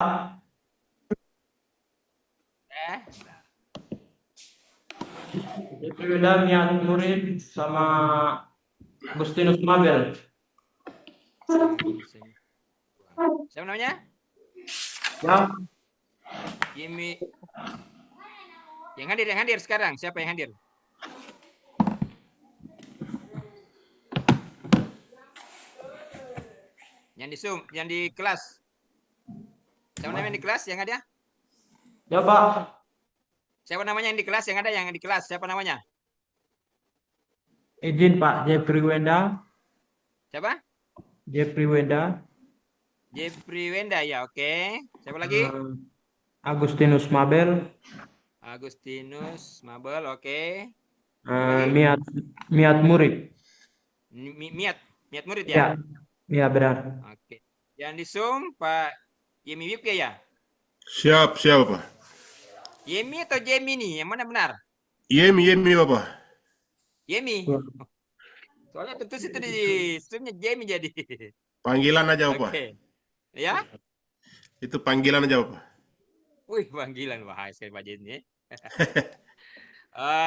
Eh, Itu udah niat murid sama Agustinus Mabel. siapa namanya? Ya, Jimmy. Yang hadir sekarang. Siapa yang hadir? Yang di Zoom, yang di kelas. Siapa namanya yang di kelas yang ada? ya Pak. Siapa namanya yang di kelas yang ada yang di kelas? Siapa namanya? Izin Pak Jeffrey Wenda. Siapa? Jeffrey Wenda. Jeffrey Wenda ya, oke. Siapa lagi? Agustinus Mabel. Agustinus Mabel, oke. Siapa lagi? Niat niat murid. Miat, Miat murid ya? Ya, ya benar. Oke. Yang di Zoom Pak Yemi Yuke ya? Siap, siap, Pak. Yemi atau Jemi nih? Yang mana benar? Yemi, Yemi, Bapak. Yemi. Soalnya tentu situ di Zoomnya Jemi jadi. Panggilan aja, Bapak. Oke. Ya? Itu panggilan aja, Bapak. Wih, panggilan bahaya sekali Pak Jemi.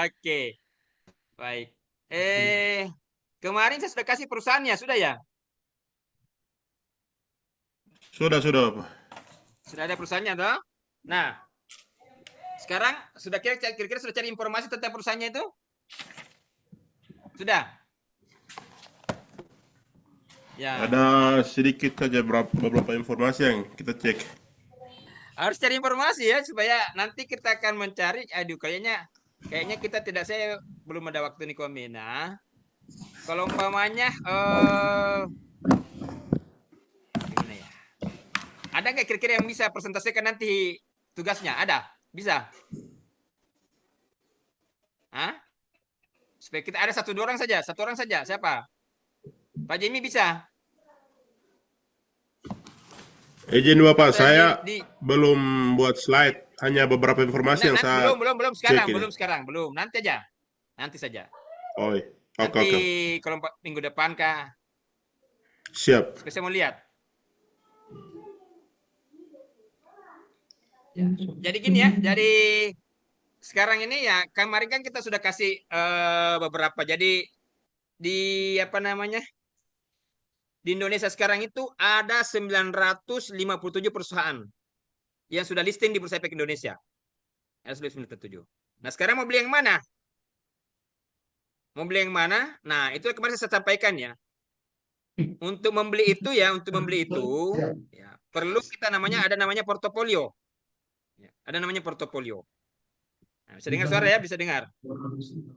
Oke, baik. Kemarin saya sudah kasih perusahaannya, sudah ya? Sudah, Bapak. Sudah ada perusahaannya, toh? Nah, sekarang sudah kira-kira sudah cari informasi tentang perusahaannya itu? Sudah? Ya, Ada sedikit saja beberapa informasi yang kita cek. harus cari informasi ya supaya nanti kita akan mencari. Aduh, kayaknya kita tidak, saya belum ada waktu nih Komina. Kalau umpamanya gimana ya? Ada nggak kira-kira yang bisa presentasikan nanti tugasnya? Ada? Bisa? Hah? Supaya kita ada satu dua orang saja, satu orang saja. Siapa? Pak Jimmy bisa? Izin, Bapak, Atau yang saya belum buat slide. Hanya beberapa informasi yang saya belum cek sekarang, ini. belum. Nanti aja, nanti saja. Oh, iya. Oke, Nanti oke. kalau minggu depan kah? Siap. Saya mau lihat. Ya. Jadi gini ya, jadi sekarang ini ya kemarin kan kita sudah kasih beberapa. Jadi di apa namanya? Di Indonesia sekarang itu ada 957 perusahaan yang sudah listing di Bursa Efek Indonesia. Ada 957. Nah, sekarang mau beli yang mana? Mau beli yang mana? Nah, itu kemarin saya sampaikan ya. Untuk membeli itu ya, perlu kita ada namanya portofolio. Ya, ada namanya portofolio. Nah, bisa dengar suara ya, bisa dengar.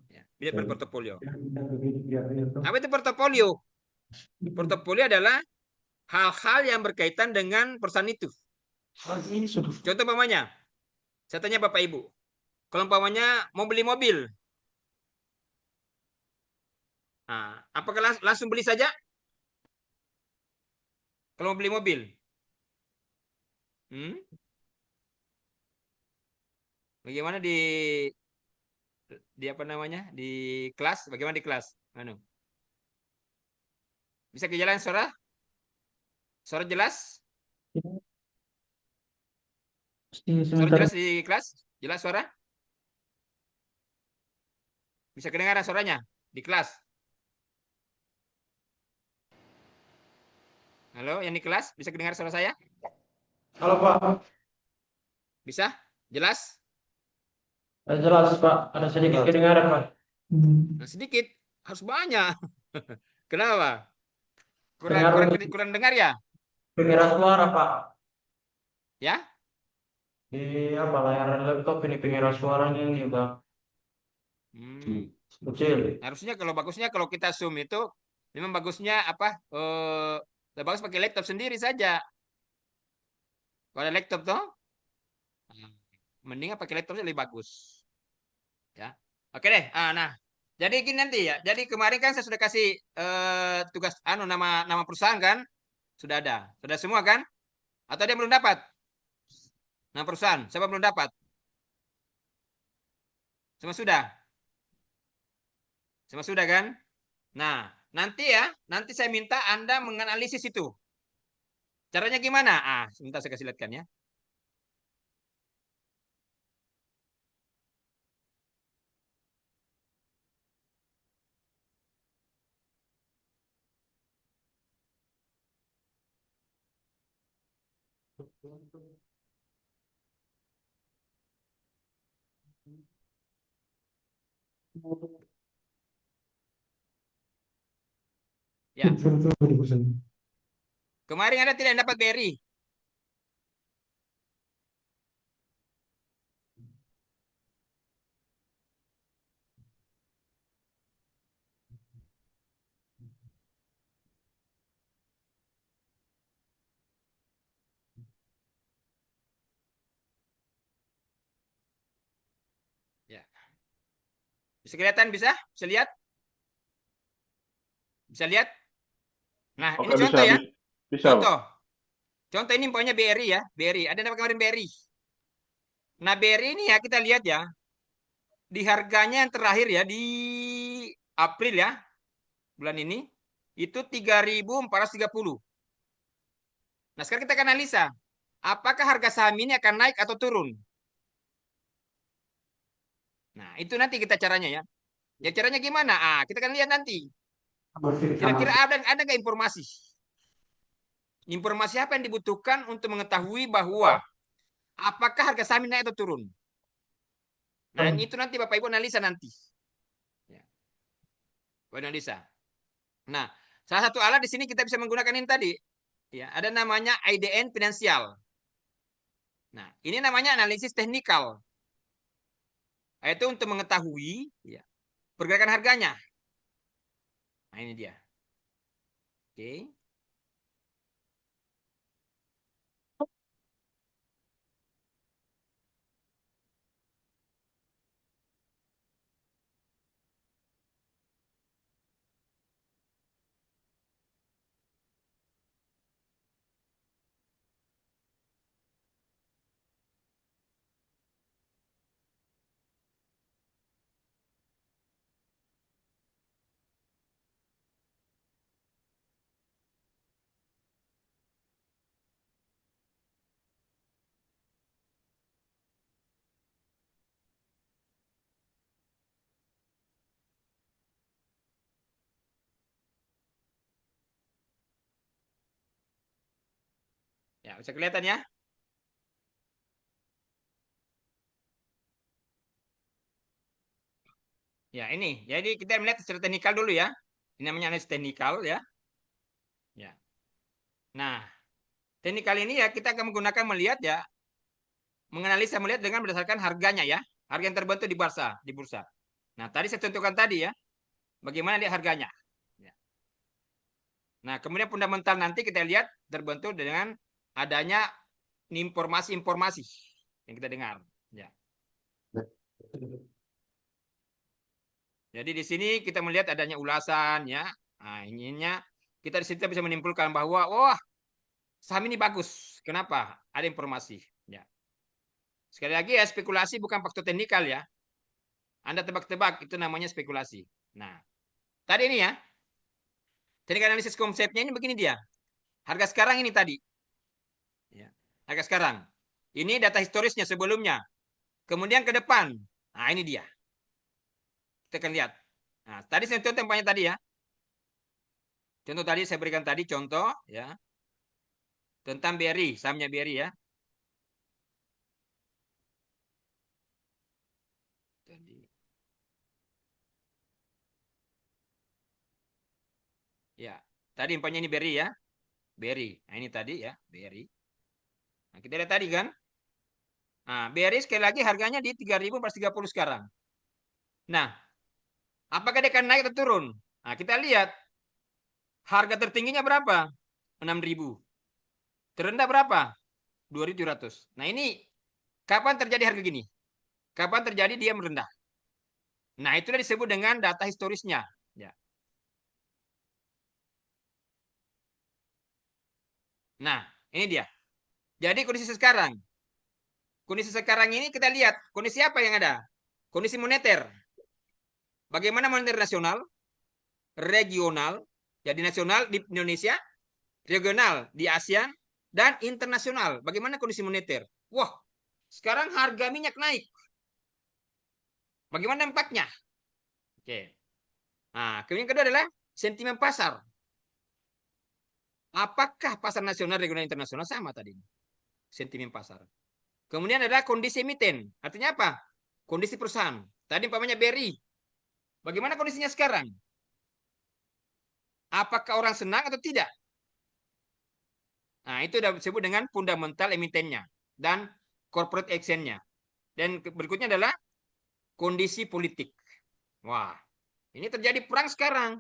Ya, bisa portofolio. Apa itu portofolio? Portofolio adalah hal-hal yang berkaitan dengan perusahaan itu. Contoh umpamanya, saya tanya Bapak Ibu, kalau umpamanya mau beli mobil, nah, apakah langsung beli saja? Kalau mau beli mobil, hmm? Bagaimana di apa namanya di kelas? Bagaimana di kelas? Anu, bisa ke jalan suara? Suara jelas? Suara Sebentar. jelas di kelas? Jelas suara? Bisa kedengaran suaranya di kelas? Halo, yang di kelas bisa kedengar suara saya? Halo Pak. Bisa? Jelas? Jelas Pak. Ada sedikit kedengaran Pak. Nah, sedikit, harus banyak. Kenapa? Kurang Dengar kurang ini kurang dengar ya? pengeras suara Pak. Ya? Di apa layar laptop ini pengeras suaranya ini udah Hmm. kecil. Harusnya kalau bagusnya kalau kita Zoom itu memang bagusnya apa? Lebih bagus pakai laptop sendiri saja. Kalau ada laptop tuh, mendingan pakai laptopnya lebih bagus. Ya. Oke deh. Nah, jadi gini nanti ya. Jadi kemarin kan saya sudah kasih tugas nama nama perusahaan kan? Sudah ada. Sudah semua kan? Atau dia belum dapat? Nama perusahaan. Siapa belum dapat? Semua sudah. Semua sudah kan? Nah, nanti saya minta Anda menganalisis itu. Caranya gimana? Sebentar saya kasih lihatkan ya. Ya. Kemarin ada tidak yang dapat BRI? Ya. Bisa kelihatan, bisa? Bisa lihat? Bisa lihat? Nah, ini Oke, bisa, contoh ya. bisa, Pak. Contoh. Contoh ini pokoknya BRI ya. BRI. Ada yang dapat kemarin BRI. Nah, BRI ini ya kita lihat ya. Di harganya yang terakhir ya. Di April ya. Bulan ini. Itu 3.430. Nah, sekarang kita akan analisa. Apakah harga saham ini akan naik atau turun? Nah, itu nanti kita caranya ya. Ya caranya gimana? Ah, kita akan lihat nanti. Kira-kira ada nggak informasi? Informasi apa yang dibutuhkan untuk mengetahui bahwa apakah harga saham ini naik atau turun? Nah, itu nanti Bapak Ibu analisa nanti. Ya, analisa. Nah, salah satu alat di sini kita bisa menggunakan ini tadi. Ya, ada namanya IDN finansial. Nah, ini namanya analisis teknikal. Itu untuk mengetahui ya, pergerakan harganya. Nah, ini dia. Oke. Ya, bisa kelihatan ya. Ya, ini. Jadi kita melihat secara teknikal dulu ya. Ini namanya analisis teknikal ya. Ya. Nah, teknikal ini ya kita akan menggunakan melihat ya, menganalisa melihat dengan berdasarkan harganya ya. Harga yang terbentuk di bursa. Nah, tadi saya contohkan tadi ya, bagaimana lihat harganya. Ya. Nah, kemudian fundamental nanti kita lihat terbentuk dengan adanya informasi-informasi yang kita dengar. Ya. Jadi di sini kita melihat adanya ulasan ya. Nah, ininya kita di sini bisa menyimpulkan bahwa wah, saham ini bagus. Kenapa? Ada informasi. Ya. Sekali lagi ya, spekulasi bukan faktor teknikal ya. Anda tebak-tebak, itu namanya spekulasi. Nah, tadi ini ya, teknik analisis konsepnya ini begini dia. Harga sekarang ini tadi. Ya. Harga sekarang. Ini data historisnya sebelumnya. Kemudian ke depan. Nah, ini dia. Kita akan lihat. Nah, tadi saya contoh tempatnya tadi ya. Contoh tadi saya berikan tadi contoh ya tentang BRI, sahamnya BRI ya. Tadi. Ya, tadi umpamanya ini BRI ya. BRI. Nah, ini tadi ya, BRI. Nah, kita lihat tadi kan. Nah, BRI sekali lagi harganya di 3.430 sekarang. Nah, apakah dia akan naik atau turun? Nah, kita lihat harga tertingginya berapa? 6.000. Terendah berapa? 2.700. Nah, ini kapan terjadi harga gini? Kapan terjadi dia merendah? Nah, itulah disebut dengan data historisnya. Ya. Nah, ini dia. Jadi kondisi sekarang. Kondisi sekarang ini kita lihat kondisi apa yang ada? Kondisi moneter. Bagaimana moneter nasional, regional, jadi nasional di Indonesia, regional di Asia, dan internasional. Bagaimana kondisi moneter? Wah, sekarang harga minyak naik. Bagaimana dampaknya? Oke. Nah, kemudian kedua adalah sentimen pasar. Apakah pasar nasional, regional, internasional sama tadi? sentimen pasar. Kemudian ada kondisi emiten. Artinya apa? Kondisi perusahaan. Tadi umpamanya BRI. Bagaimana kondisinya sekarang? Apakah orang senang atau tidak? Nah, itu disebut dengan fundamental emitennya dan corporate actionnya. Dan berikutnya adalah kondisi politik. Wah, ini terjadi perang sekarang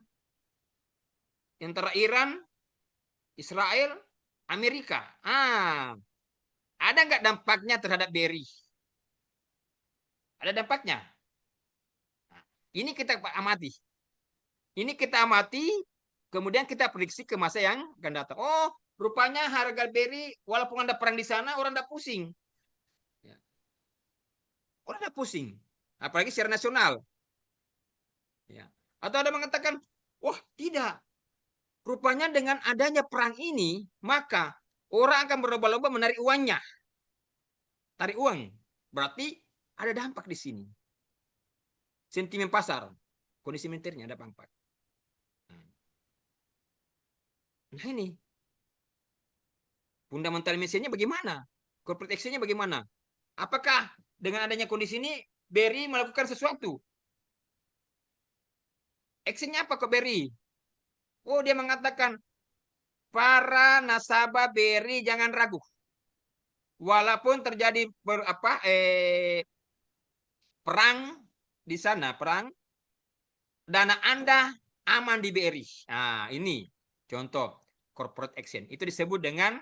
antara Iran, Israel, Amerika. Ada nggak dampaknya terhadap BRI? Ada dampaknya. Nah, ini kita amati. Ini kita amati, kemudian kita prediksi ke masa yang akan datang. Oh, rupanya harga BRI, walaupun ada perang di sana, orang tidak pusing. Ya. Orang tidak pusing. Apalagi secara nasional. Ya. Atau ada mengatakan, wah tidak. Rupanya dengan adanya perang ini, maka orang akan berlomba-lomba menarik uangnya. Tarik uang. Berarti ada dampak di sini. Sentimen pasar. Kondisi moneternya ada dampak. Nah ini. Fundamental mesinnya bagaimana? Corporate actionnya bagaimana? Apakah dengan adanya kondisi ini, BRI melakukan sesuatu? Actionnya apa ke BRI? Oh, dia mengatakan, para nasabah BRI jangan ragu. Walaupun terjadi perang di sana, perang, dana Anda aman di BRI. Nah, ini contoh corporate action. Itu disebut dengan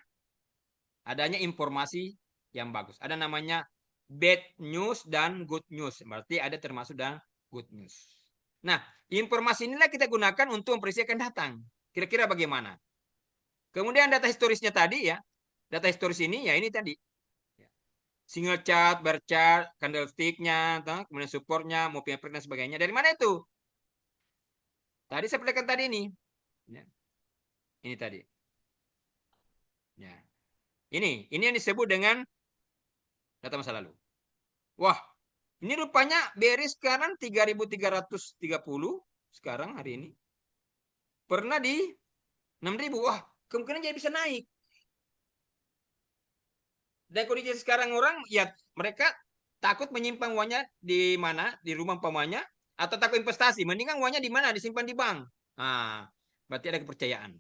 adanya informasi yang bagus. Ada namanya bad news dan good news. Berarti ada termasuk dan good news. Nah, informasi inilah kita gunakan untuk memprediksi akan datang. Kira-kira bagaimana? Kemudian data historisnya tadi ya. Data historis ini ya ini tadi. Single chart, bar chart, candlestick-nya, kemudian supportnya, moving average dan sebagainya. Dari mana itu? Tadi saya perlihatkan tadi ini. Ya. Ini tadi. Ya. Ini yang disebut dengan data masa lalu. Wah, ini rupanya BRI sekarang 3.330 sekarang hari ini. Pernah di 6.000. Wah, kemungkinan jadi bisa naik. Dan kondisi sekarang orang, ya mereka takut menyimpan uangnya di mana? Di rumah umpamanya. Atau takut investasi. Mendingan uangnya di mana? Disimpan di bank. Nah, berarti ada kepercayaan.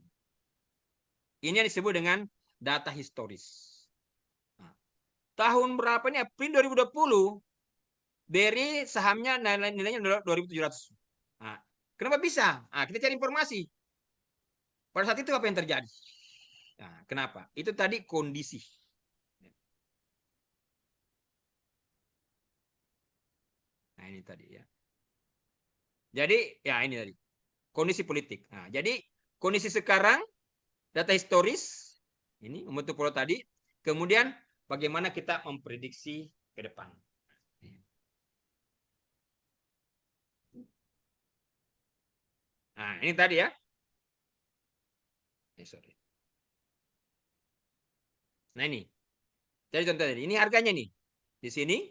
Ini yang disebut dengan data historis. Nah, tahun berapa ini? April 2020. BRI sahamnya nilainya 2.700. Nah, kenapa bisa? Nah, kita cari informasi. Pada saat itu apa yang terjadi? Nah, kenapa? Itu tadi kondisi. Nah, ini tadi ya. Jadi, ya ini tadi. Kondisi politik. Nah, jadi kondisi sekarang, data historis, ini membentuk pola tadi. Kemudian bagaimana kita memprediksi ke depan. Nah, ini tadi ya. Sorry. Nah, ini. Jadi contoh tadi. Ini harganya nih. Di sini.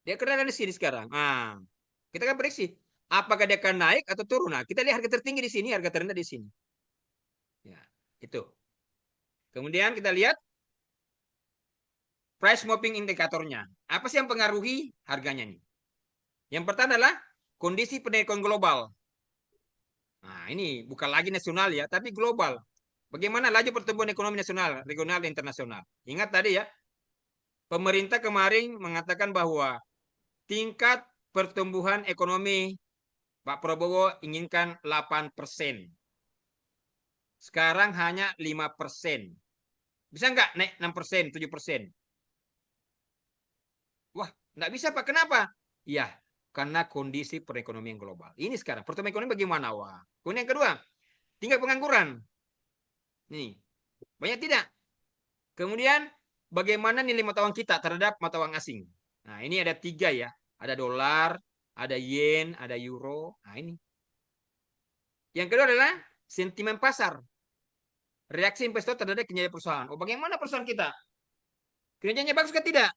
Dia kena di sini sekarang. Nah, kita kan prediksi. Apakah dia akan naik atau turun? Nah, kita lihat harga tertinggi di sini, harga terendah di sini. Ya, itu. Kemudian kita lihat price moving indikatornya. Apa sih yang pengaruhi harganya nih? Yang pertama adalah kondisi penerimaan global. Nah, ini bukan lagi nasional ya, tapi global. Bagaimana laju pertumbuhan ekonomi nasional, regional, dan internasional. Ingat tadi ya, pemerintah kemarin mengatakan bahwa tingkat pertumbuhan ekonomi Pak Prabowo inginkan 8%. Sekarang hanya 5%. Bisa nggak naik 6%, 7%? Wah, nggak bisa Pak. Kenapa? Ya, karena kondisi perekonomian global. Ini sekarang, pertumbuhan ekonomi bagaimana? Wah. Kemudian yang kedua, tingkat pengangguran. Nih, banyak tidak? Kemudian, bagaimana nilai mata uang kita terhadap mata uang asing? Nah, ini ada 3 ya. Ada dolar, ada yen, ada euro. Nah, ini. Yang kedua adalah sentimen pasar. Reaksi investor terhadap kinerja perusahaan. Oh, bagaimana perusahaan kita? Kinerjanya bagus kan tidak?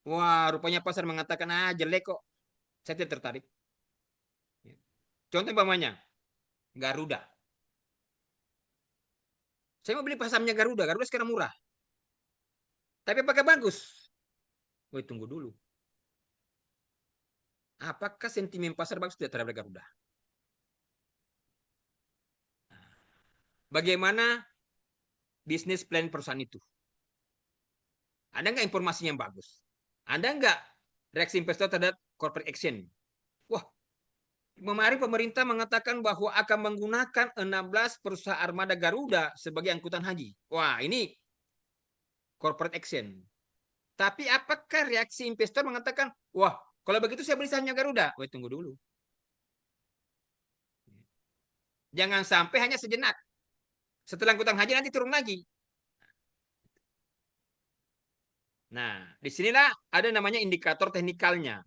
Wah, rupanya pasar mengatakan, jelek kok. Saya tidak tertarik. Contoh umpamanya, Garuda. Saya mau beli sahamnya Garuda. Garuda sekarang murah. Tapi apakah bagus? Woi, tunggu dulu. Apakah sentimen pasar bagus tidak terhadap Garuda? Bagaimana bisnis plan perusahaan itu? Ada nggak informasi yang bagus? Ada nggak reaksi investor terhadap corporate action? Wah, kemarin pemerintah mengatakan bahwa akan menggunakan 16 perusahaan armada Garuda sebagai angkutan haji. Wah, ini corporate action. Tapi apakah reaksi investor mengatakan, wah, kalau begitu saya beli sahamnya Garuda? Wah, tunggu dulu. Jangan sampai hanya sejenak. Setelah angkutan haji nanti turun lagi. Nah, disinilah ada namanya indikator teknikalnya.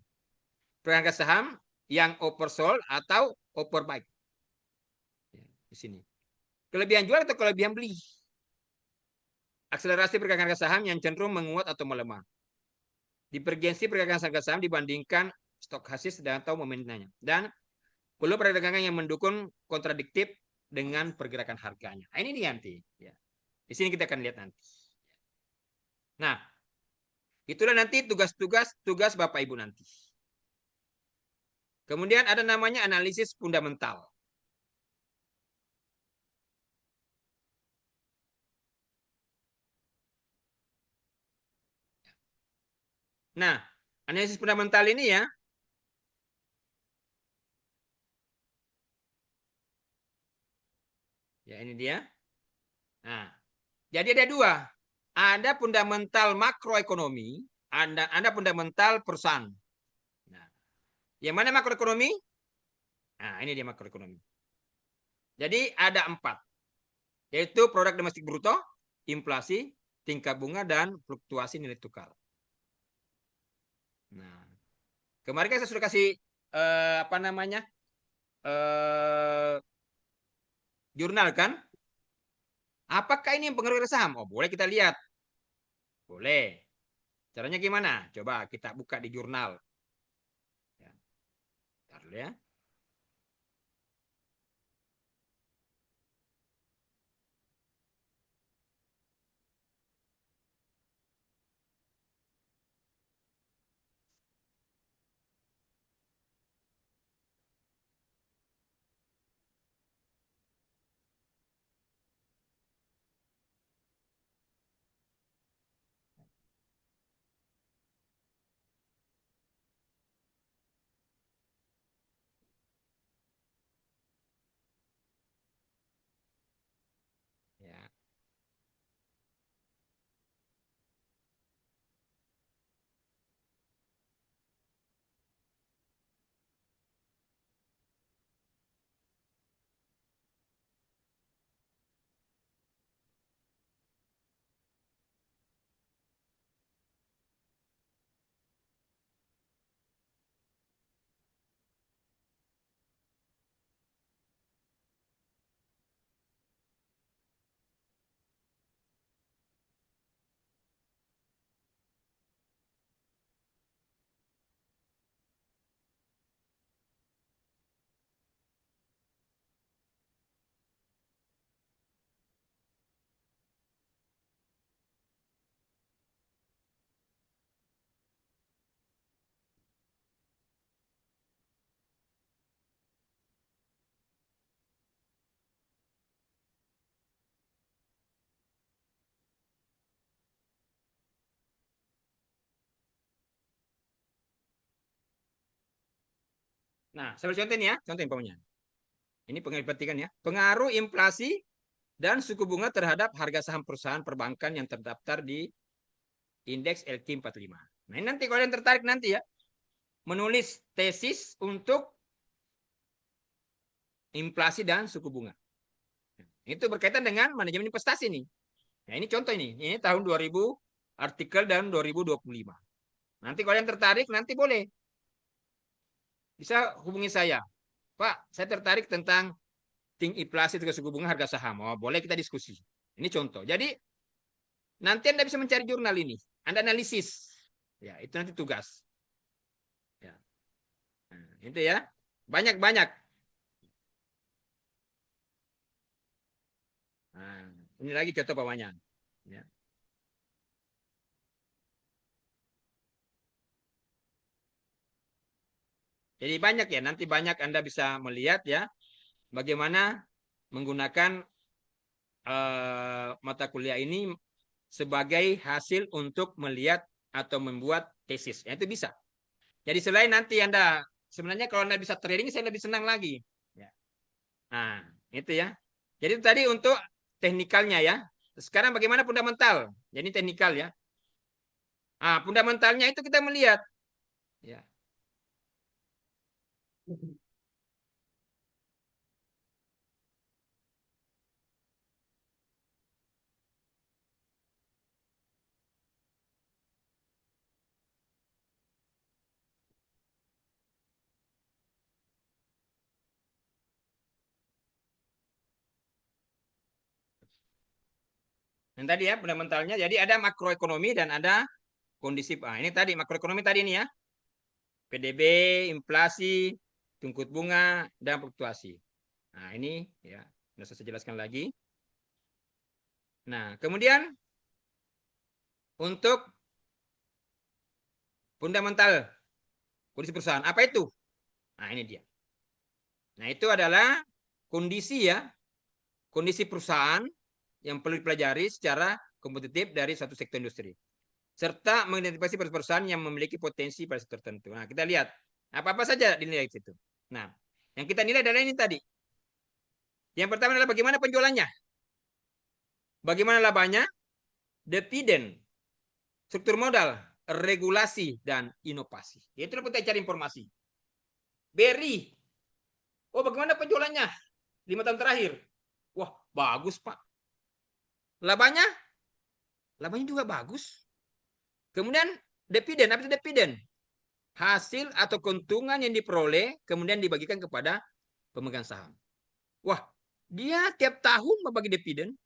Harga saham yang oversold atau overbought. Di sini. Kelebihan jual atau kelebihan beli? Akselerasi pergerakan harga saham yang cenderung menguat atau melemah. Divergensi pergerakan harga saham dibandingkan stok hasil atau momentumnya. Dan perlu perdagangan yang mendukung kontradiktif dengan pergerakan harganya. Nah, ini dia nanti. Ya. Di sini kita akan lihat nanti. Nah, itulah nanti tugas Bapak Ibu nanti. Kemudian ada namanya analisis fundamental. Nah, analisis fundamental ini ya, ya ini dia. Nah, jadi ada dua. Ada fundamental makroekonomi, ada fundamental perusahaan. Nah, yang mana makroekonomi? Nah, ini dia makroekonomi. Jadi ada 4, yaitu produk domestik bruto, inflasi, tingkat bunga, dan fluktuasi nilai tukar. Nah, kemarin kan saya sudah kasih apa namanya jurnal kan? Apakah ini yang pengaruh saham? Oh, boleh kita lihat. Boleh. Caranya gimana? Coba kita buka di jurnal. Ya. Bentar dulu ya. Ya. Nah, saya contoh ini ya, contoh umpamanya. Ini pengertian ya. Pengaruh inflasi dan suku bunga terhadap harga saham perusahaan perbankan yang terdaftar di indeks LQ45. Nah, ini nanti kalian tertarik nanti ya, menulis tesis untuk inflasi dan suku bunga. Itu berkaitan dengan manajemen investasi nih. Nah, ini contoh ini tahun 2000 artikel dan 2025. Nanti kalian tertarik nanti boleh bisa hubungi saya. Pak, saya tertarik tentang tinggi inflasi dengan suku bunga harga saham. Oh, boleh kita diskusi. Ini contoh. Jadi nanti Anda bisa mencari jurnal ini. Anda analisis. Ya, itu nanti tugas. Ya. Nah, itu ya. Banyak-banyak. Nah, ini lagi contoh bawahnya. Ya. Jadi banyak ya, nanti banyak Anda bisa melihat ya bagaimana menggunakan mata kuliah ini sebagai hasil untuk melihat atau membuat tesis. Ya, itu bisa. Jadi selain nanti Anda, sebenarnya kalau Anda bisa trading, saya lebih senang lagi. Ya. Nah, itu ya. Jadi itu tadi untuk teknikalnya ya. Sekarang bagaimana fundamental? Jadi teknikal ya. Ah, fundamentalnya itu kita melihat. Ya. Yang tadi ya fundamentalnya. Jadi ada makroekonomi dan ada kondisi. Ah, ini tadi makroekonomi tadi ini ya. PDB, inflasi, tingkat bunga, dan fluktuasi. Nah, ini ya, sudah saya jelaskan lagi. Nah, kemudian untuk fundamental kondisi perusahaan, apa itu? Nah, ini dia. Nah, itu adalah kondisi ya, kondisi perusahaan yang perlu dipelajari secara kompetitif dari suatu sektor industri. Serta mengidentifikasi perusahaan yang memiliki potensi pada sektor tertentu. Nah, kita lihat apa-apa saja dinilai di situ. Nah, yang kita nilai adalah ini tadi. Yang pertama adalah bagaimana penjualannya. Bagaimana labanya, dividen, struktur modal, regulasi, dan inovasi. Itulah kita cari informasi. BRI. Oh, bagaimana penjualannya 5 tahun terakhir? Wah, bagus, Pak. Labanya? Labanya juga bagus. Kemudian dividen, apa itu dividen? Hasil atau keuntungan yang diperoleh kemudian dibagikan kepada pemegang saham. Wah, dia tiap tahun membagi dividen.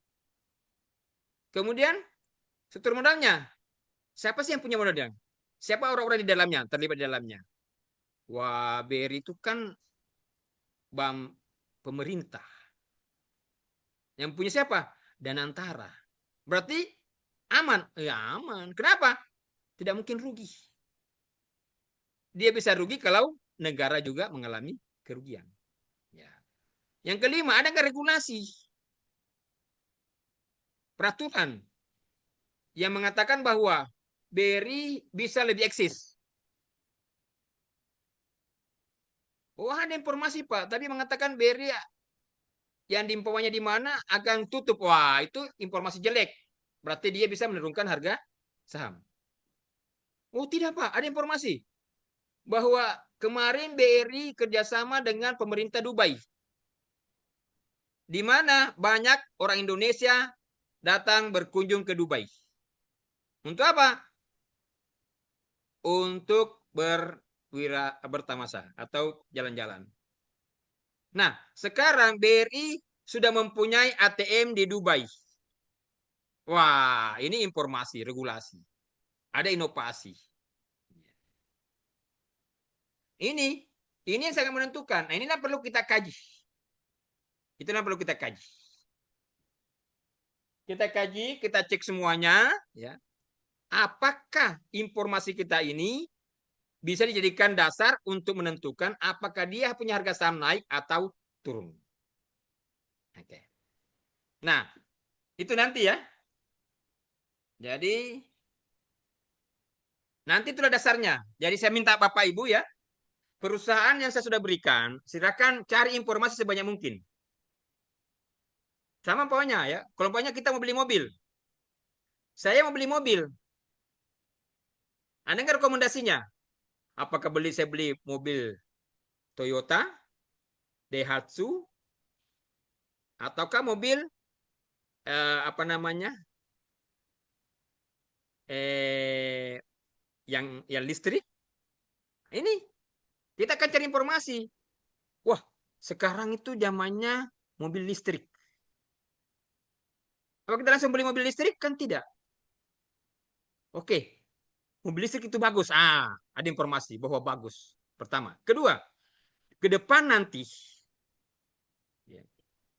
Kemudian struktur modalnya. Siapa sih yang punya modalnya? Siapa orang-orang di dalamnya, terlibat di dalamnya? Wah, BRI itu kan bank pemerintah. Yang punya siapa? Danantara. Berarti aman? Ya aman. Kenapa? Tidak mungkin rugi. Dia bisa rugi kalau negara juga mengalami kerugian. Ya. Yang kelima, ada nggak regulasi? Peraturan yang mengatakan bahwa BRI bisa lebih eksis. Oh, ada informasi Pak, tadi mengatakan BRI yang diimpomanya di mana akan tutup. Wah, itu informasi jelek. Berarti dia bisa menurunkan harga saham. Oh tidak Pak, ada informasi bahwa kemarin BRI kerjasama dengan pemerintah Dubai. Di mana banyak orang Indonesia datang berkunjung ke Dubai. Untuk apa? Untuk bertamasa atau jalan-jalan. Nah, sekarang BRI sudah mempunyai ATM di Dubai. Wah, ini informasi, regulasi. Ada inovasi. Ini yang sangat menentukan. Nah, inilah perlu kita kaji. Itulah perlu kita kaji. Kita kaji, kita cek semuanya, ya. Apakah informasi kita ini bisa dijadikan dasar untuk menentukan apakah dia punya harga saham naik atau turun. Oke. Nah, itu nanti ya. Jadi nanti itulah dasarnya. Jadi saya minta Bapak Ibu ya, perusahaan yang saya sudah berikan, silakan cari informasi sebanyak mungkin. Sama pokoknya ya. Kalau pokoknya kita mau beli mobil. Saya mau beli mobil. Ada nggak rekomendasinya? Apakah saya beli mobil Toyota, Daihatsu, ataukah mobil apa namanya yang listrik? Ini kita akan cari informasi. Wah, sekarang itu zamannya mobil listrik. Apa kita langsung beli mobil listrik? Kan tidak. Oke, mobil listrik itu bagus. Ada informasi bahwa bagus. Pertama. Kedua, ke depan nanti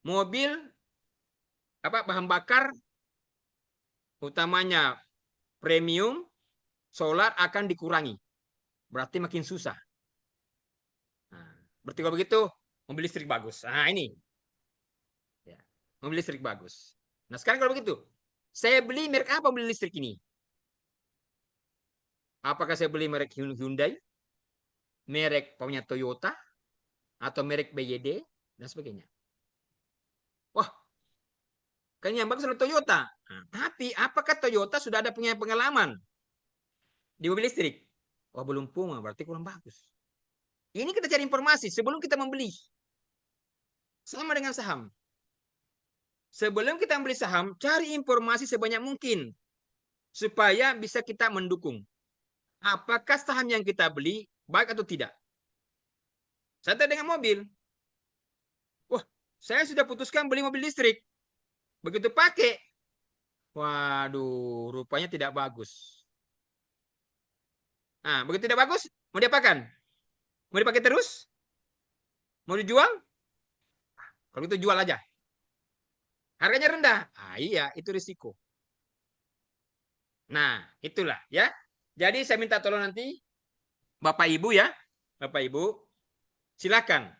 mobil bahan bakar utamanya premium solar akan dikurangi. Berarti makin susah. Berarti kalau begitu, mobil listrik bagus. Nah, ini. Ya, mobil listrik bagus. Nah, sekarang kalau begitu, saya beli merek apa mobil listrik ini? Apakah saya beli merek Hyundai, merek punya Toyota, atau merek BYD, dan sebagainya? Wah, kan yang bagus adalah Toyota. Nah, tapi apakah Toyota sudah ada punya pengalaman di mobil listrik? Wah, belum punya, berarti kurang bagus. Ini kita cari informasi sebelum kita membeli. Sama dengan saham. Sebelum kita membeli saham, cari informasi sebanyak mungkin supaya bisa kita mendukung. Apakah saham yang kita beli baik atau tidak? Saya dengan mobil. Wah, saya sudah putuskan beli mobil listrik. Begitu pakai, waduh, rupanya tidak bagus. Nah, begitu tidak bagus, mau diapakan? Mau dipakai terus? Mau dijual? Kalau itu jual aja. Harganya rendah. Ah, iya, itu risiko. Nah, itulah ya. Jadi saya minta tolong nanti Bapak Ibu ya. Bapak Ibu, silakan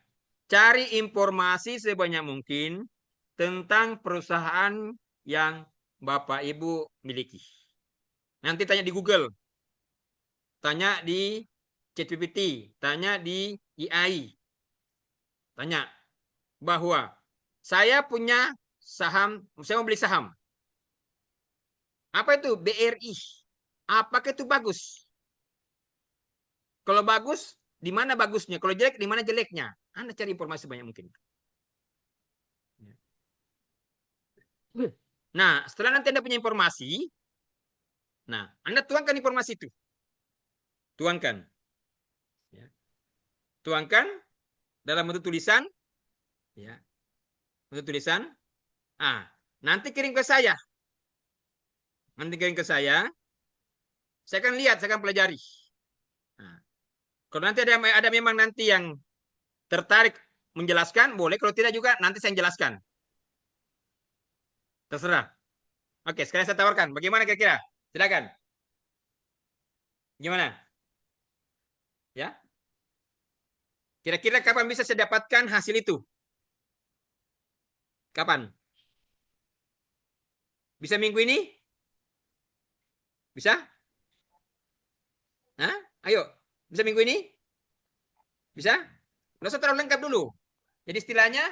cari informasi sebanyak mungkin tentang perusahaan yang Bapak Ibu miliki. Nanti tanya di Google, tanya di ChatGPT, tanya di AI. Tanya bahwa saya punya saham, saya mau beli saham. Apa itu BRI? Apakah itu bagus? Kalau bagus, di mana bagusnya? Kalau jelek, di mana jeleknya? Anda cari informasi sebanyak mungkin. Nah, setelah nanti Anda punya informasi, nah, Anda tuangkan informasi itu. Tuangkan. Ya. Tuangkan dalam bentuk tulisan. Ya. Bentuk tulisan. Ah, nanti kirim ke saya. Nanti kirim ke saya akan lihat, saya akan pelajari. Nah, kalau nanti ada memang nanti yang tertarik menjelaskan, boleh. Kalau tidak juga, nanti saya jelaskan. Terserah. Oke, sekarang saya tawarkan. Bagaimana kira-kira? Silakan. Gimana? Ya. Kira-kira kapan bisa saya dapatkan hasil itu? Kapan? Bisa minggu ini? Bisa? Hah? Ayo. Bisa minggu ini? Bisa? Nggak usah terlalu lengkap dulu. Jadi istilahnya,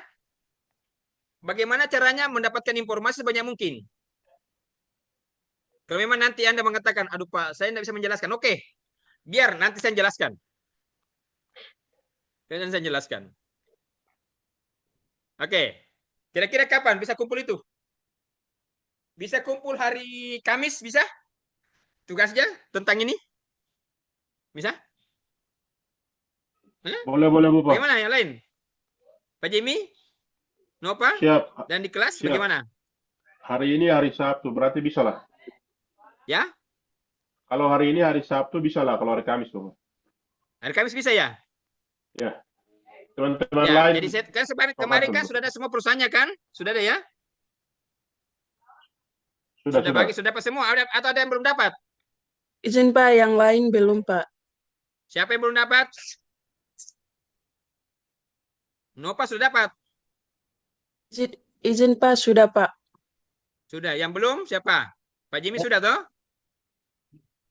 bagaimana caranya mendapatkan informasi sebanyak mungkin? Kalau memang nanti Anda mengatakan, aduh Pak, saya tidak bisa menjelaskan. Oke, biar nanti saya jelaskan. Biar saya jelaskan. Oke, kira-kira kapan bisa kumpul itu? Bisa kumpul hari Kamis, bisa? Tugasnya tentang ini? Bisa? Hah? Boleh, boleh, Bapak. Bagaimana yang lain? Pak Jimmy? Nova? Siap, Dan di kelas siap. bagaimana? Hari ini hari Sabtu, berarti bisa lah. Ya? Kalau hari ini hari Sabtu bisa lah, kalau hari Kamis, Bapak. Hari Kamis bisa ya? Ya, teman-teman Ya, lain. jadi saya, kan Sok kemarin atur, kan Bapak. sudah ada semua perusahaannya kan? Sudah ada ya? Sudah, Sudah sudah. bagi, sudah dapat semua. Atau ada yang belum dapat? Izin Pak, yang lain belum Pak. Siapa yang belum dapat? Nova sudah dapat. Izin, izin Pak, sudah Pak. Sudah. Yang belum siapa? Pak Jimmy sudah toh?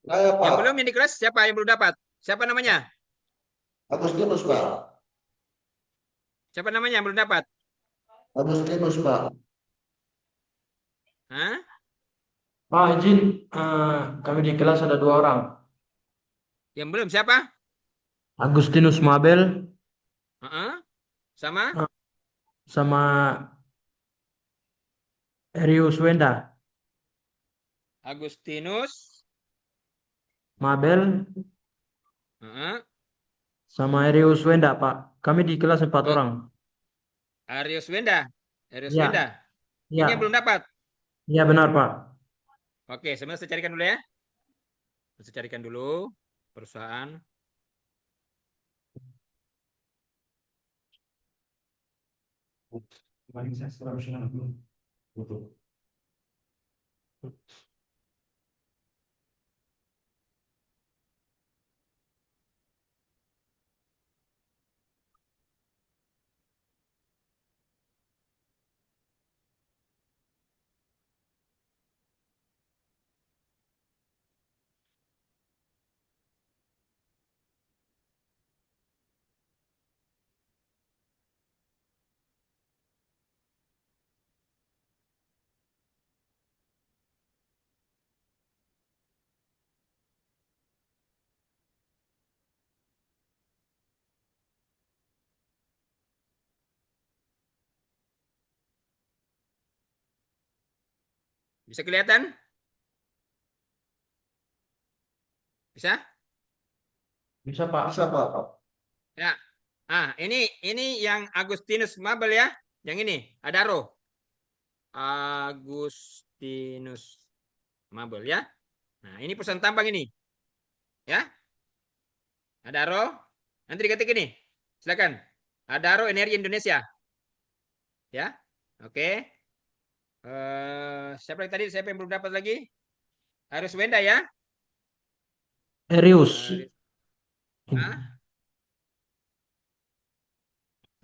Saya Yang Pak, belum yang di kelas siapa yang belum dapat? Siapa namanya? Agustinus Pak, Siapa namanya yang belum dapat? Agustinus Pak. Hah? Pak, izin, kami di kelas ada 2 orang. Yang belum siapa? Agustinus Mabel Heeh. Sama? eh, sama Erius Wenda. Agustinus. Mabel Heeh. sama Erius Wenda, Pak. Kami di kelas 4 Eh, orang. Arius Wenda. Arius Ya, Wenda. Ini yang ya, belum dapat. ya benar, Pak. Oke, sebenarnya saya carikan dulu ya. Saya carikan dulu perusahaan. Bisa kelihatan? Bisa? Bisa Pak. Bisa Pak. Ya. Ini yang Agustinus Mabel ya. Yang ini, Adaro. Agustinus Mabel ya. Nah, ini perusahaan tambang ini. Ya. Adaro. Nanti diketik ini. Silakan. Adaro Energi Indonesia. Ya. Oke. Siapa yang tadi? Siapa yang belum dapat lagi? Harus Wenda ya. Erius. Hah?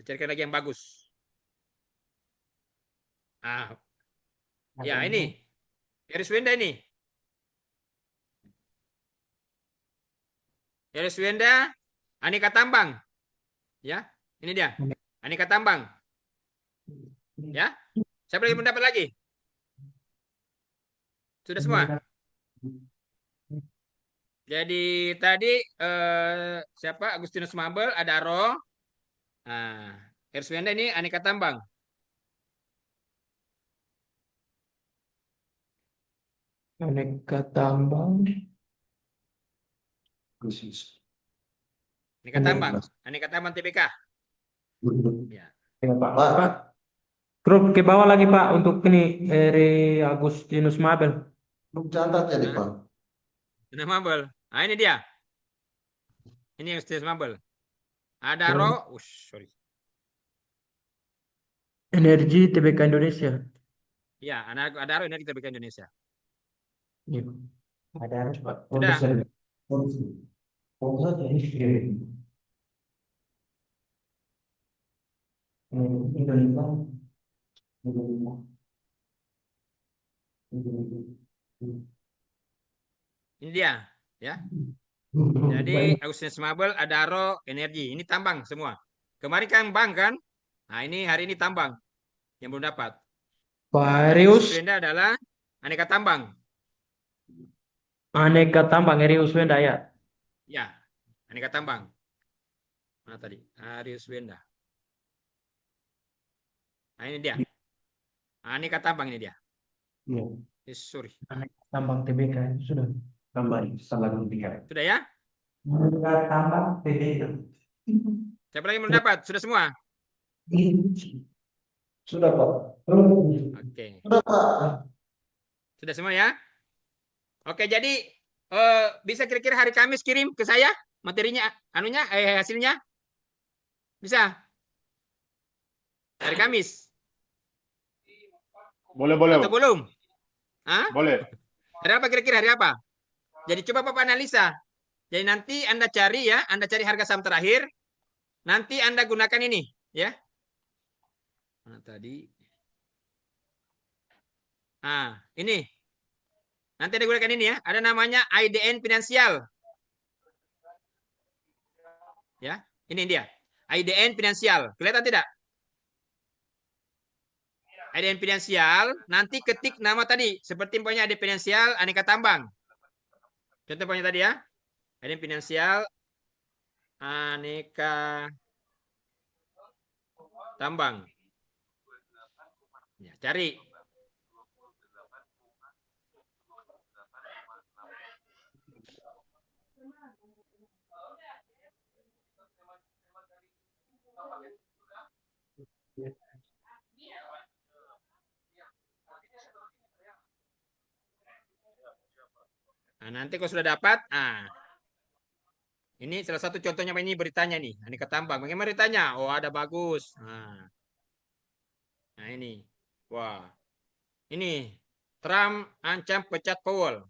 Carikan lagi yang bagus. Ya ini. Harus Wenda ini. Harus Wenda. Aneka Tambang. Ya. Ini dia. Aneka Tambang. Ya. Siapa yang belum dapat lagi? Sudah semua. Jadi tadi siapa? Agustinus Mabel, Adaro. Nah, Erswenda ini aneka tambang. Aneka tambang. Aneka tambang TBK. Ya. Ya, Pak. Pak. Pak. Scroll ke bawah lagi Pak untuk ini Agustinus Mabel. Belum catat ya nih Hah? Pak. Sudah Mabel. Nah, ini dia. Ini Agustinus Mabel. Adaro, sorry. Energi TBK Indonesia. Ya, Adaro ini TBK Indonesia. Iya. Ada Pak. Sudah. Ini dia, ya. Jadi Agustinus Mabel, Adaro, Energi. Ini tambang semua. Kemarin kan bank kan? Nah, ini hari ini tambang yang belum dapat. Erius. Erswenda adalah aneka tambang. Aneka tambang Erius Wenda ya. Ya, aneka tambang. Mana tadi? Arius Wenda. Nah, ini dia. Aneka tambang ini dia. Iya. Sorry. Aneka tambang TBK sudah. Tambang TBK. Sudah ya? Aneka tambang TBK. Siapa lagi belum dapat? Sudah semua? Sudah Pak. Oke. Sudah Pak. Sudah semua ya? Oke, jadi bisa kira-kira hari Kamis kirim ke saya materinya, hasilnya? Bisa? Hari Kamis? Boleh, Atau belum? Hah? boleh. Hari apa kira-kira? Hari apa? Jadi coba Bapak analisa. Jadi nanti Anda cari ya, Anda cari harga saham terakhir. Nanti Anda gunakan ini, ya. Mana tadi? Ini. Nanti Anda gunakan ini ya. Ada namanya IDN Finansial. Ya, ini dia. IDN Finansial. Kelihatan tidak? IDN Finansial, nanti ketik nama tadi. Seperti punya IDN Finansial, aneka tambang. Contoh punya tadi ya. IDN Finansial, aneka tambang. Ya, cari. Nah, nanti kalau sudah dapat, ini salah satu contohnya ini beritanya nih, aneka tambang. Bagaimana beritanya? Oh, ada bagus. Nah ini, wah, ini Trump ancam pecat Powell.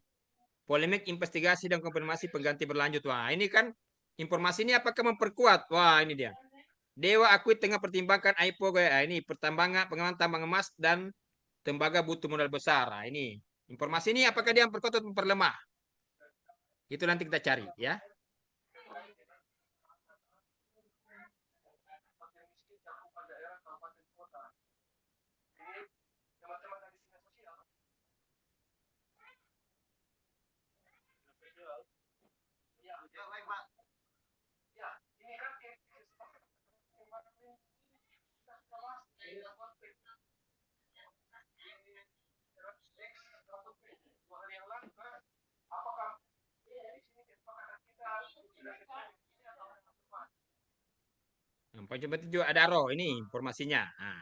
Polemik investigasi dan konfirmasi pengganti berlanjut. Wah, ini kan informasi ini apakah memperkuat? Wah, ini dia. Dewa akui tengah pertimbangkan IPO. Ini pertambangan, pengembangan tambang emas dan tembaga butuh modal besar. Nah, ini informasi ini apakah dia memperkuat atau memperlemah? Itu nanti kita cari ya. Nah, poin penting juga ada roh ini informasinya. Nah,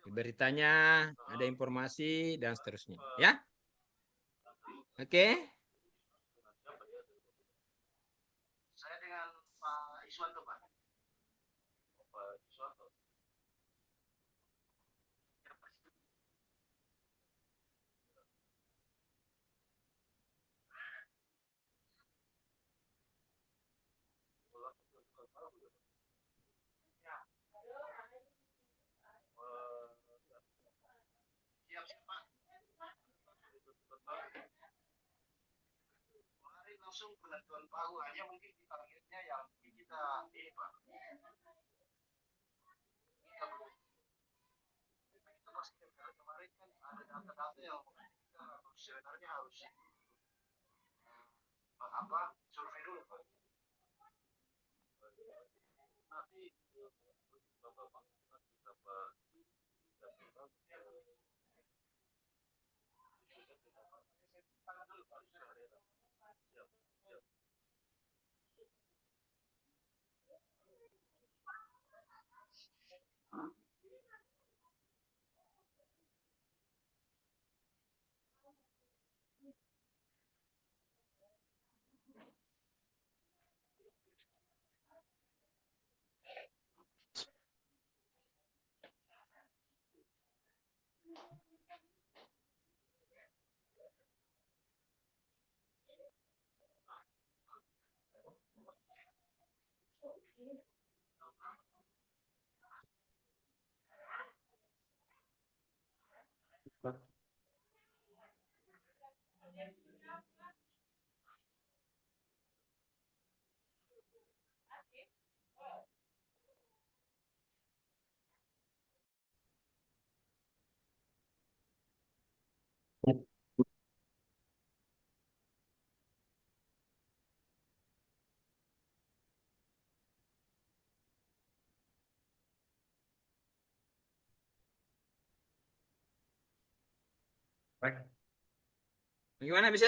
di beritanya ada informasi dan seterusnya. Ya, oke. Saya dengan Pak Iswanto, Pak. Kemarin langsung penentuan baru hanya mungkin targetnya yang kita ini Pak. Kita pastikan karena kemarin kan ada data-data yang kita sebenarnya harus apa survei dulu Pak. Nanti Bagaimana bisa?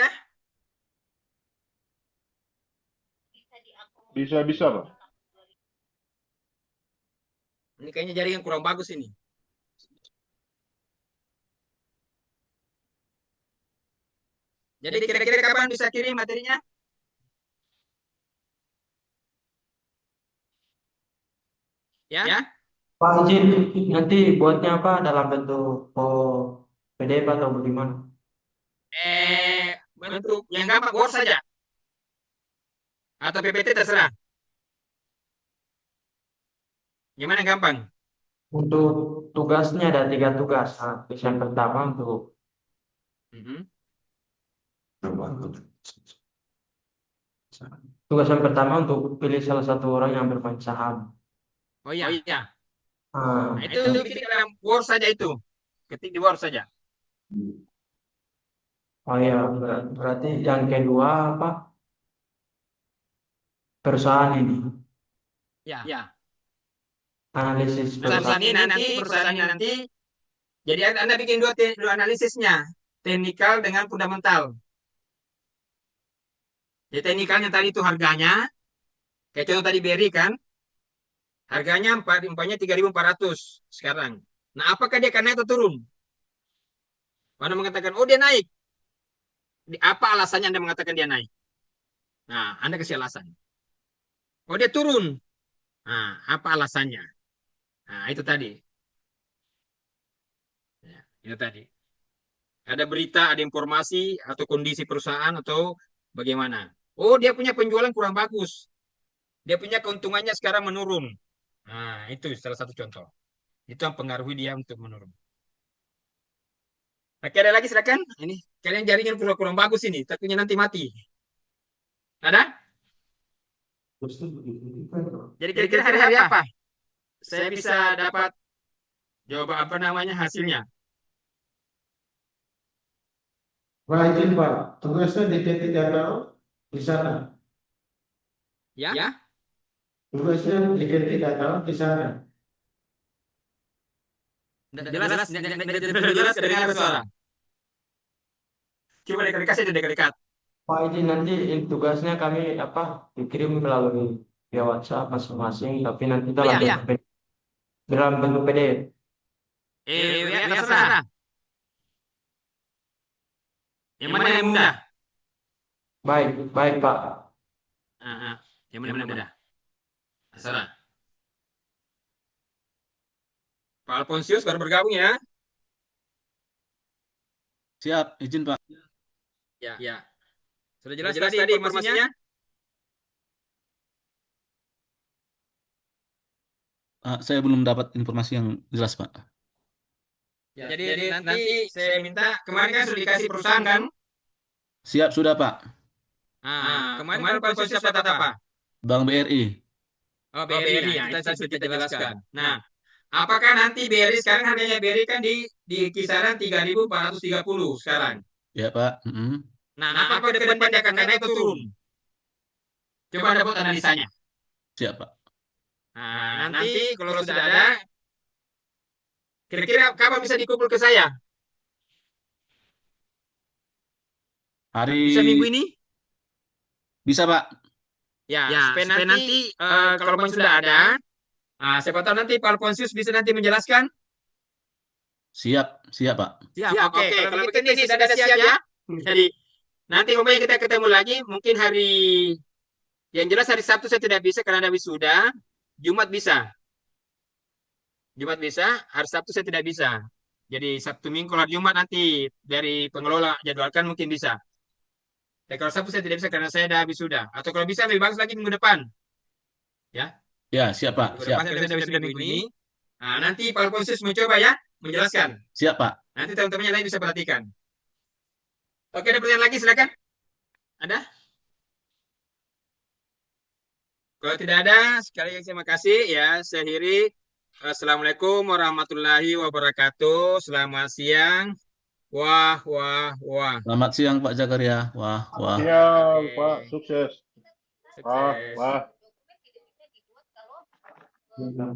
Bisa, Pak. Ini kayaknya jaringan kurang bagus ini. Jadi kira-kira kapan bisa kirim materinya? Ya? Pak izin nanti buatnya apa dalam bentuk PDF atau bagaimana? Bentuk yang gampang Word saja atau PPT terserah. Gimana yang gampang? Untuk tugasnya ada 3 tugas. Nah, tugas yang pertama untuk Mhm. tugas yang pertama untuk pilih salah satu orang yang bermain saham. Oh iya. Nah, Nah, itu ketik dalam Word saja itu. Ketik di Word saja. oh ya, berarti yang kedua apa? Perusahaan ini, Ya. analisis Perusahaan ini nanti, perusahaan ini nanti. Jadi Anda bikin dua analisisnya. Teknikal dengan fundamental. Jadi teknikalnya tadi itu harganya. Kayak contoh tadi BRI kan. Harganya umpamanya 3.400 sekarang. Nah, apakah dia akan naik atau turun? Anda mengatakan, oh dia naik. Apa alasannya Anda mengatakan dia naik? Nah, Anda kasih alasan. Oh dia turun. Nah, apa alasannya? Nah, itu tadi. Ya, itu tadi. Ada berita, ada informasi, atau kondisi perusahaan, atau bagaimana. Oh, dia punya penjualan kurang bagus. Dia punya keuntungannya sekarang menurun. Nah, itu salah satu contoh. Itu yang pengaruhi dia untuk menurun. Oke, ada lagi silakan. Ini kalian jaringan kurang bagus ini, takutnya nanti mati. Ada? Jadi kira-kira hari-hari apa? Saya bisa dapat jawaban apa namanya hasilnya. Pak izin Pak, tugasnya di titik atau di sana. Ya? Tugasnya di titik atau di sana. Jelas kedengaran suara. Coba dekat-dekat saja dekat-dekat. Pak izin nanti tugasnya kami apa dikirim melalui via WhatsApp masing-masing, tapi nanti Oh, iya. dalam bentuk PDF. Ya, terserah. Yang mana yang mudah? Baik, baik Pak. Yang mana yang mudah? Terserah. Pak Alfonsius baru bergabung ya. Siap, izin Pak. Ya. Sudah jelas tadi informasinya? Saya belum dapat informasi yang jelas Pak. Jadi nanti saya minta, kemarin kan sudah dikasih perusahaan kan? Siap sudah Pak. Kemarin Pak Alfonsius dapat apa? Bank BRI. Oh, BRI, ya, kita sudah jelaskan. Nah, apakah nanti BRI sekarang harganya BRI kan di kisaran 3.430 sekarang. Ya Pak. Nah, apa ke depan dia akan naik atau turun? Coba Anda buat analisanya. Siap Pak. Nah, nanti kalau sudah ada, kira-kira kapan bisa dikumpul ke saya? Bisa minggu ini? Bisa Pak. Ya, supaya nanti kalau sudah ada, siapa tahu nanti Pak Alfonsius bisa nanti menjelaskan. Siap Pak. Siap, oke. Kalau begitu ini sudah siap ya. Jadi nanti umpamanya kita ketemu lagi, mungkin hari yang jelas hari Sabtu saya tidak bisa karena ada wisuda. Jumat bisa. Hari Sabtu saya tidak bisa. Jadi Sabtu Minggu kalau Jumat nanti dari pengelola jadwalkan mungkin bisa. Tapi kalau Sabtu saya tidak bisa karena saya ada wisuda. Atau kalau bisa lebih bagus lagi minggu depan. Ya. Ya, siap Pak. Minggu Siap. depan saya ada wisuda minggu ini. Nanti Pak Alfonsius mencoba ya menjelaskan. Siap Pak. Nanti teman-teman yang lain bisa perhatikan. Oke, ada pertanyaan lagi silakan. Ada? Kalau tidak ada, sekali lagi terima kasih ya. Saya akhiri. Assalamualaikum warahmatullahi wabarakatuh. Selamat siang. Wah. Selamat siang Pak Zakaria. Wah. Siang, Pak. Sukses. Sukses. Wah. Gitu.